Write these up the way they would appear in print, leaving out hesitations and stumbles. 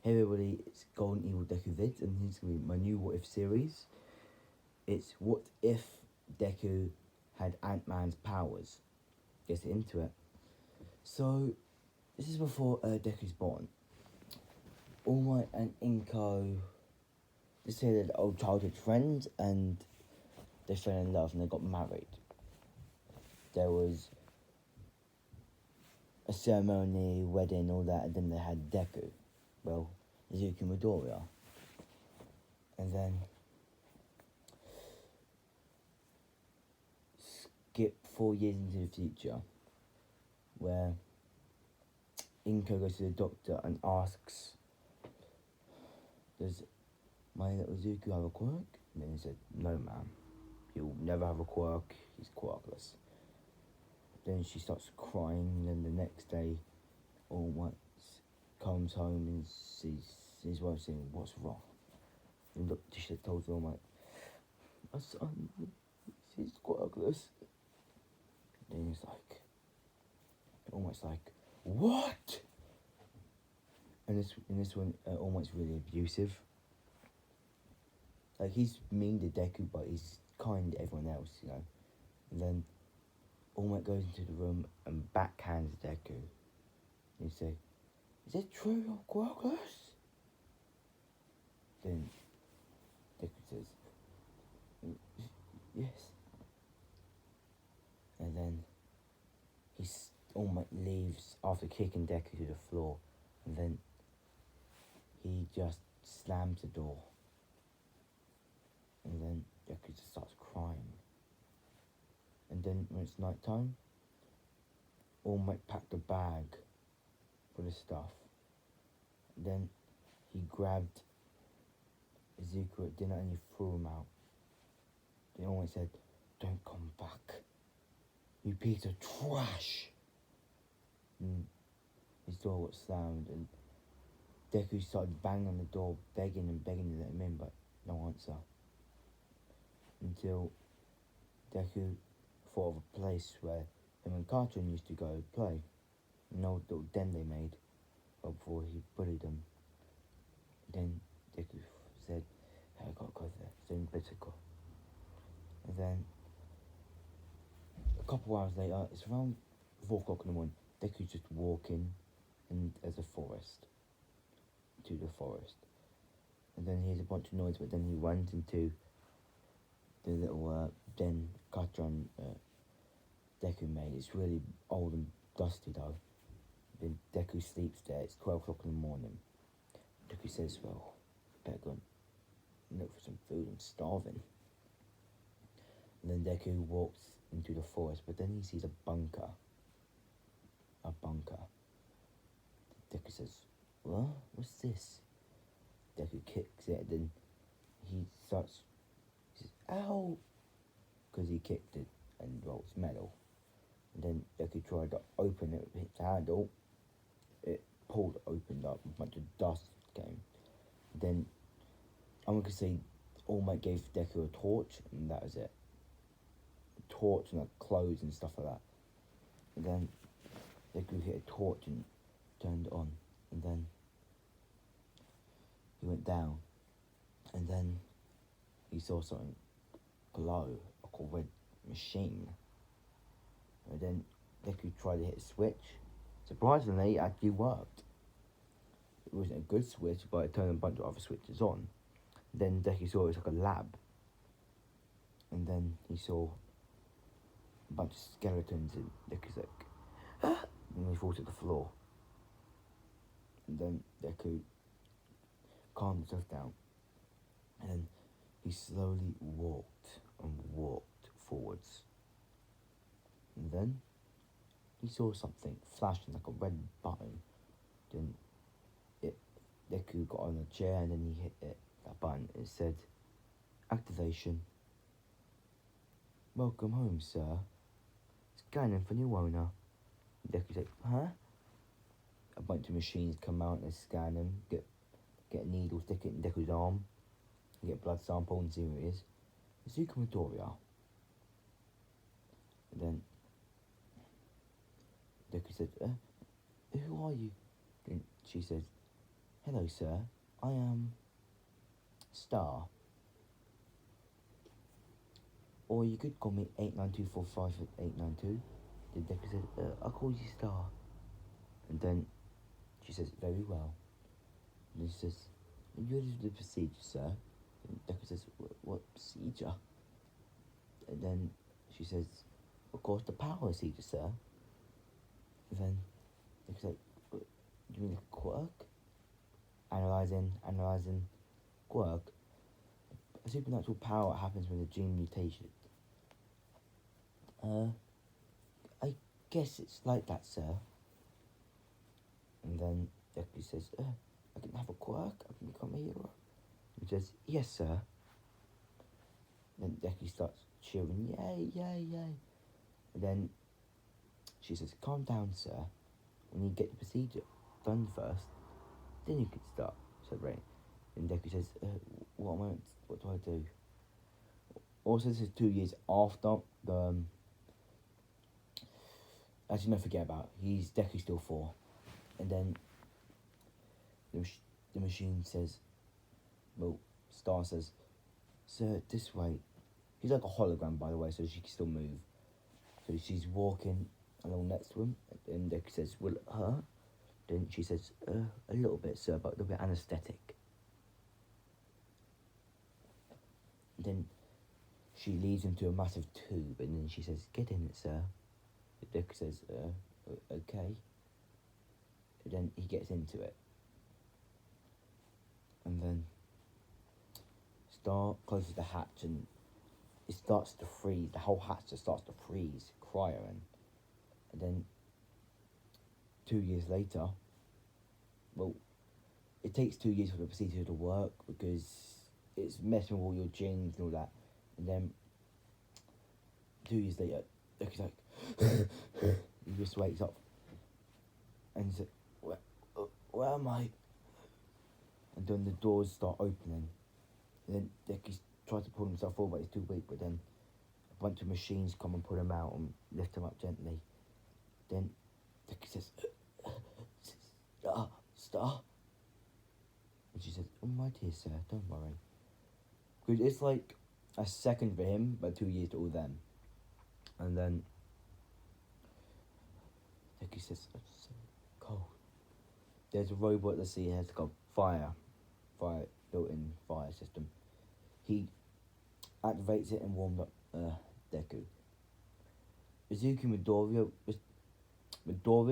Hey everybody, it's Golden Evil Deku Vids, and here's going to be my new What If series. It's what if Deku had Ant-Man's powers. Get into it. So, this is before Deku's born. All Might and Inko, they say they're old childhood friends, and they fell in love and they got married. There was a ceremony, wedding, all that, and then they had Deku. Well, Izuku Midoriya. And then skip 4 years into the future, where Inko goes to the doctor and asks, does my little Izuku have a quirk? And then he said, no ma'am, he'll never have a quirk, he's quirkless. Then she starts crying, and then the next day, All Might comes home and sees his wife saying, what's wrong? And look, she told All Might, my son, he's quirkless. Then he's like, almost like, what? And in this one, All Might's really abusive. Like, he's mean to Deku, but he's kind to everyone else, you know. And then All Might goes into the room and backhands Deku. And he say, is it true you're quirkless? Then Deku says, yes. And then All Might leaves after kicking Deku to the floor, and then he just slams the door. And then Deku just starts crying. And then when it's night time, All Might packed a bag full of stuff. And then he grabbed Izuku at dinner and he threw him out. Then All Might said, don't come back, you piece of trash. And his door got slammed, and Deku started banging on the door, begging to let him in, but no answer. Until Deku thought of a place where him and Cartoon used to go play. An old little den they made before he bullied them. Then Deku said, hey, I gotta go there, so he better go. And then a couple hours later, it's around 4 o'clock in the morning, Deku's just walking and there's a forest. To the forest. And then he hears a bunch of noise, but then he runs into the little den Cartoon Deku made. It's really old and dusty though. Then Deku sleeps there. It's 12 o'clock in the morning. Deku says, well, better go and look for some food, I'm starving. And then Deku walks into the forest, but then he sees a bunker. Deku says, what? What's this? Deku kicks it, then he says, ow! Because he kicked it, and well, it's metal. And then Deku tried to open it with his handle. It opened up, a bunch of dust came. Then, I'm going to say, All Might gave Deku a torch, and that was it. A torch and like clothes and stuff like that. And then Deku hit a torch and turned it on. And then he went down. And then he saw something glow, like a red machine. And then Deku tried to hit a switch. Surprisingly, it actually worked. It wasn't a good switch, but it turned a bunch of other switches on. Then Deku saw it was like a lab. And then he saw a bunch of skeletons, and Deku's like, ah! And he falls to the floor. And then Deku calmed himself down. And then he slowly walked forwards. And then he saw something flashing like a red button. Then Deku got on a chair and then he hit that button. It said, activation. Welcome home, sir. Scanning for new owner. Deku's like, huh? A bunch of machines come out and scan him, get a needle, stick it in Deku's arm, get a blood sample and see who it is. Izuku Midoriya. And then Deku said, who are you? Then she says, hello, sir. I am Star. Or you could call me 892458892. Then Deku said, I'll call you Star. And then she says, very well. And he says, you do the procedure, sir. And Deku says, what procedure? And then she says, of course, the power procedure, sir. And then Deku's like, you mean a quirk? Analyzing, quirk. A supernatural power happens when the gene mutation. I guess it's like that, sir. And then Deku says, I can have a quirk, I can become a hero. He says, yes, sir. Then Deku starts cheering, yay, yay, yay. And then she says, calm down, sir. We need to get the procedure done first. Then you can start celebrating. And Deku says, what do I do? Also, this is 2 years after the... actually, no, forget about it. Deku's still 4. And then the machine says, well, Star says, sir, this way. He's like a hologram, by the way, so she can still move. So she's walking along next to him, and Deku says, will it hurt? Then she says, a little bit, sir, but a little bit anaesthetic. Then she leads him to a massive tube, and then she says, get in it, sir. Deku says, okay. And then he gets into it. And then Star closes the hatch, and it starts to freeze. The whole hatch just starts to freeze, crying. And then 2 years later, well, it takes 2 years for the procedure to work because it's messing with all your genes and all that. And then 2 years later, Deku's like, he just wakes up and says, where am I? And then the doors start opening. And then Deku tries to pull himself forward, but he's too weak. But then a bunch of machines come and pull him out and lift him up gently. Then Deku says, Star. And she says, oh, my dear sir, don't worry. Because it's like a second for him, but 2 years to all them. And then Deku says, it's so cold. There's a robot that has got fire, built-in fire system. He activates it and warms up Deku. Izuku Midoriya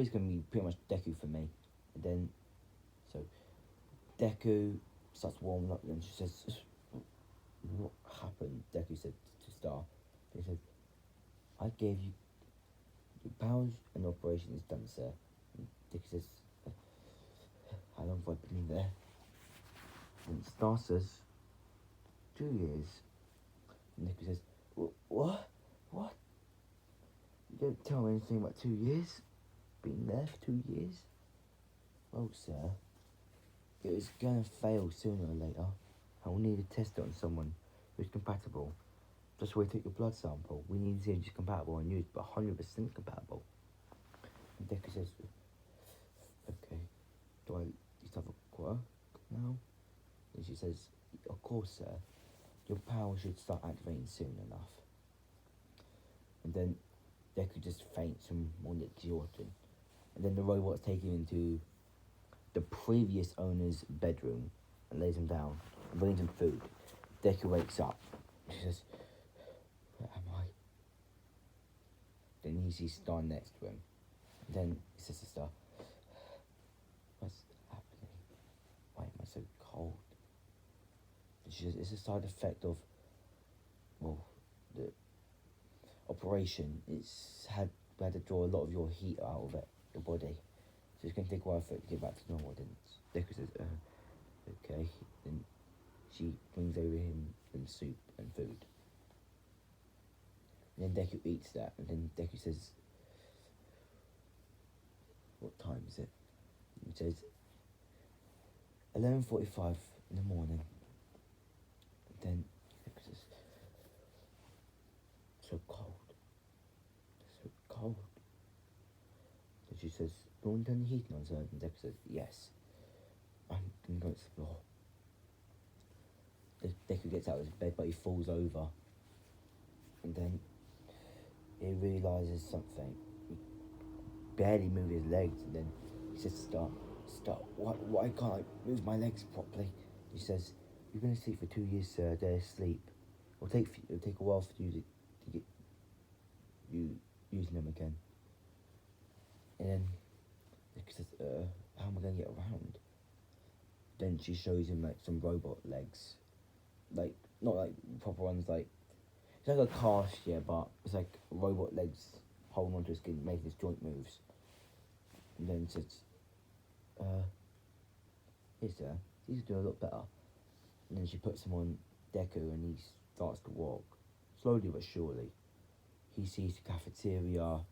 is going to be pretty much Deku for me. And then, so Deku starts warming up, and she says, what happened? Deku said to Star. He said, I gave you your powers and operation is done, sir. And Deku says, how long have I been in there? And Star says, 2 years. And Deku says, what? You don't tell me anything about 2 years? Been there for 2 years? Well, sir, it was going to fail sooner or later. I will need to test it on someone who's compatible. That's why we took your blood sample. We need to see if it's compatible and used, but 100% compatible. And Deku says, okay, do I used to have a quirk now? And she says, of course, sir. Your power should start activating soon enough. And then Deku just faints from more exhaustion. And then the robot's taken him into the previous owner's bedroom and lays him down and brings him food. Deku wakes up. She says, where am I? Then he sees Star next to him. And then he says to Star, what's happening? Why am I so cold? And she says, it's a side effect of, well, the operation. We had to draw a lot of your heat out of it, your body. So it's going to take a while for it to get back to normal. Then Deku says, okay. Then she brings over him some soup and food. And then Deku eats that, and then Deku says, what time is it? He says, 11:45 in the morning. And then Deku says, so cold. So cold. So she says, you want to turn the heating on, sir? And Deku says, yes. I'm can go explore. Deku gets out of his bed, but he falls over. And then he realises something. He barely moves his legs, and then he says, "Stop. Why can't I move my legs properly?" He says, "You've been asleep for 2 years, sir. They're asleep. It'll take a while for you to get you using them again." And then Deku says, "How am I going to get around?" Then she shows him like some robot legs, like not like proper ones, like it's like a cast, yeah, but it's like robot legs holding onto his skin, making his joint moves. And then says, "Here, sir, these do a lot better." And then she puts him on Deku, and he starts to walk slowly but surely. He sees the cafeteria,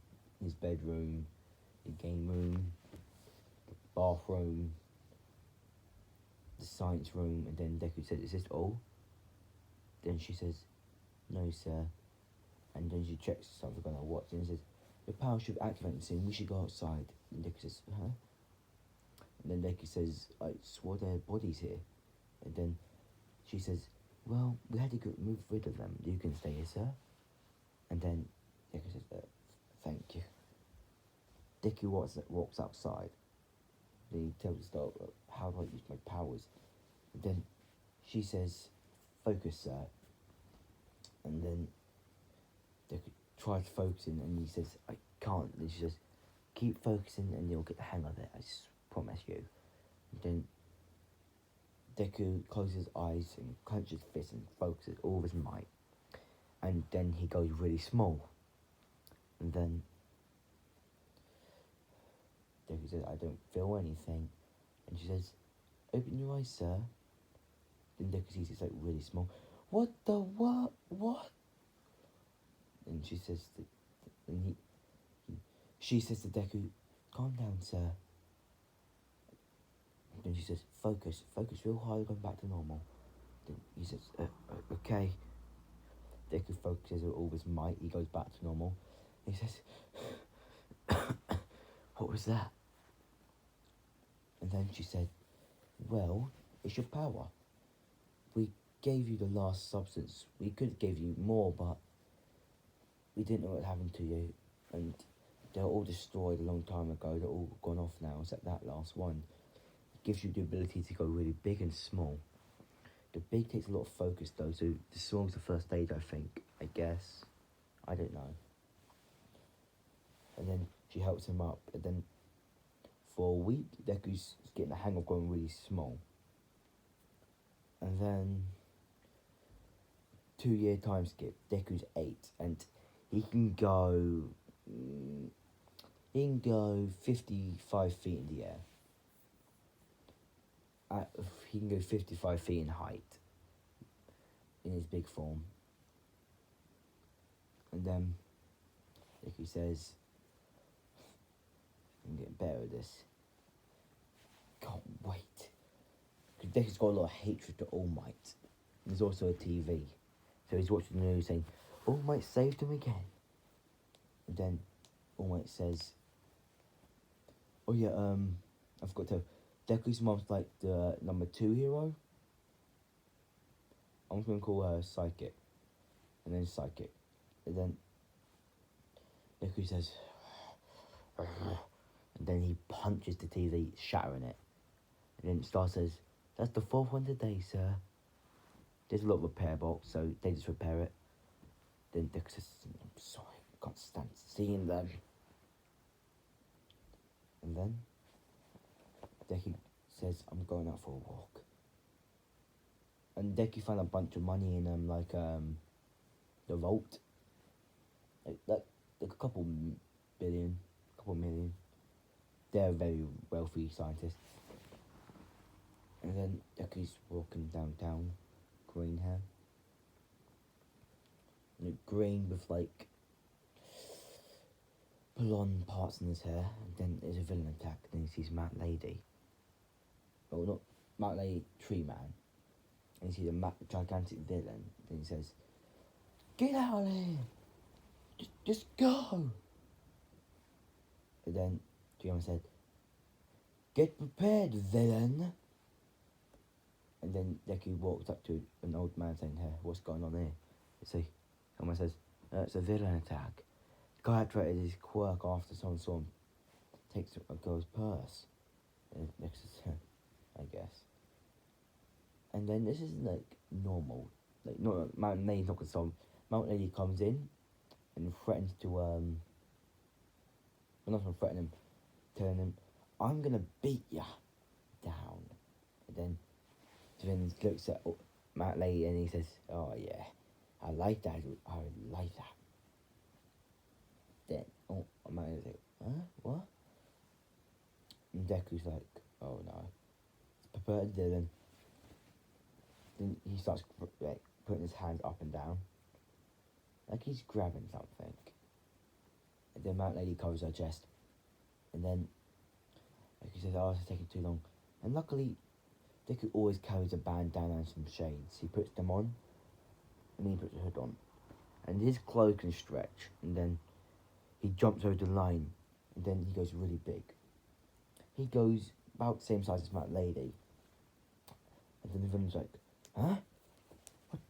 his bedroom, the game room, the bathroom, the science room, and then Deku says, "Is this all?" Then she says, "No, sir." And then she checks something on her watch and says, "Your power should activate soon. We should go outside." And Deku says, "Huh?" And then Deku says, "I swore there are bodies here." And then she says, "Well, we had to move rid of them. You can stay here, sir." And then Deku says, "Thank you." Deku walks outside. Then he tells the dog, "How do I use my powers?" And then she says, "Focus, sir." And then Deku tries focusing, and he says, "I can't." And she says, "Keep focusing and you'll get the hang of it, I promise you." And then Deku closes his eyes and clenches his fist and focuses all of his might. And then he goes really small. And then Deku says, "I don't feel anything." And she says, "Open your eyes, sir." Then Deku sees it's like really small. "What the what? What?" And she says, she says to Deku, "Calm down, sir." And then she says, focus real hard, going back to normal." Then he says, "Okay." Deku focuses with all his might. He goes back to normal. He says, "What was that?" And then she said, "Well, it's your power. We gave you the last substance. We could have gave you more, but we didn't know what happened to you. And they're all destroyed a long time ago. They're all gone off now, except that last one. It gives you the ability to go really big and small. The big takes a lot of focus, though, so the small's the first stage, I think. I guess. I don't know." And then she helps him up, and then for a week, Deku's getting the hang of going really small. And then 2 year time skip, Deku's 8, and he can go 55 feet in the air. He can go 55 feet in height in his big form. And then Deku says, "I'm getting better at this. Can't wait." Because Deku's got a lot of hatred to All Might. And there's also a TV. So he's watching the news saying, "All Might saved him again." And then All Might says, "Oh yeah, I forgot to tell, Deku's mom's like the number 2 hero. I'm just gonna call her Psychic." And then Psychic. And then Deku says, and then he punches the TV, shattering it. And then Star says, "That's the 4th one today, sir." There's a lot of repair box, so they just repair it. Then Deku says, "I'm sorry, I can't stand seeing them." And then Deku says, "I'm going out for a walk." And Deku found a bunch of money in the vault. Like a couple million. They're very wealthy scientists. And then Deku's walking downtown, green hair. And green with like blonde parts in his hair. And then there's a villain attack. And then he sees Matt Lady. Well, not Matt Lady, Tree Man. And he sees a gigantic villain. Then he says, "Get out of here! Just go!" And then Tree Man said, "Get prepared, villain." And then Deku walks up to an old man saying, "Hey, what's going on here?" See, someone says, "It's a villain attack. Guy activated his quirk after someone saw him takes a girl's purse." And Deku says, "I guess." And then this isn't like normal. Like, not Mountain Lady's not gonna solve. Mountain Lady comes in and threatens to well, not gonna threaten him, telling him, "I'm gonna beat ya down." And then Devin looks at Mountain Lady and he says, "Oh yeah, I like that. I like that." Then Mountain Lady's like, "Huh? What?" And Deku's like, "Oh no, it's perverted villain." Then he starts like putting his hands up and down, like he's grabbing something. And then Mountain Lady covers her chest, and then like he says, "Oh, it's taking too long." And luckily, Deku always carries a bandana and some shades. He puts them on, and then he puts a hood on, and his clothes can stretch. And then he jumps over the line, and then he goes really big. He goes about the same size as Mountain Lady, and then the villain's like, "Huh?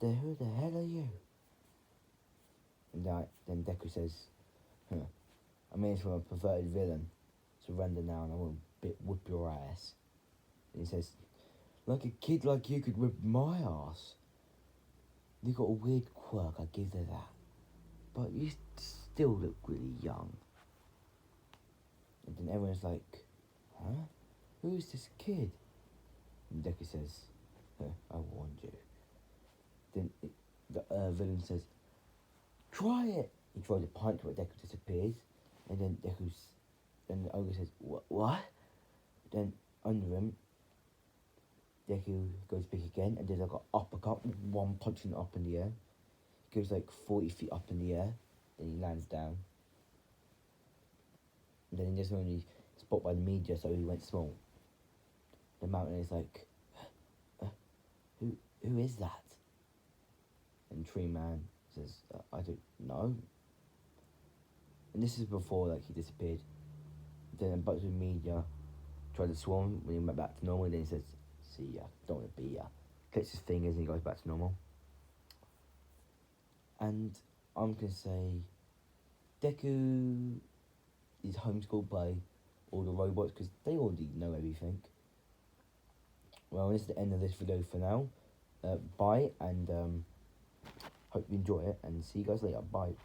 Who the hell are you?" And then Deku says, "Huh, I mean, it's from a perverted villain. Surrender now and I won't whip your ass." And he says, "Like a kid like you could whip my ass. You got a weird quirk, I give you that. But you still look really young." And then everyone's like, "Huh? Who's this kid?" And Deku says, "I warned you." Then the villain says, "Try it." He tries to punch, but Deku disappears. And then then the ogre says, What? Then under him, Deku goes big again, and there's like an uppercut, one punching up in the air. He goes like 40 feet up in the air, then he lands down. And then he just only spot by the media, so he went small. The mountain is like, uh, who is that? And Tree Man says, I don't know. And this is before like he disappeared. Then a bunch of media tried to swarm when he went back to normal. And then he says, "See ya, don't want to be ya." Clicks his fingers and he goes back to normal. And I'm gonna say, Deku is homeschooled by all the robots because they already know everything. Well, this is the end of this video for now. Bye, and hope you enjoy it, and see you guys later. Bye.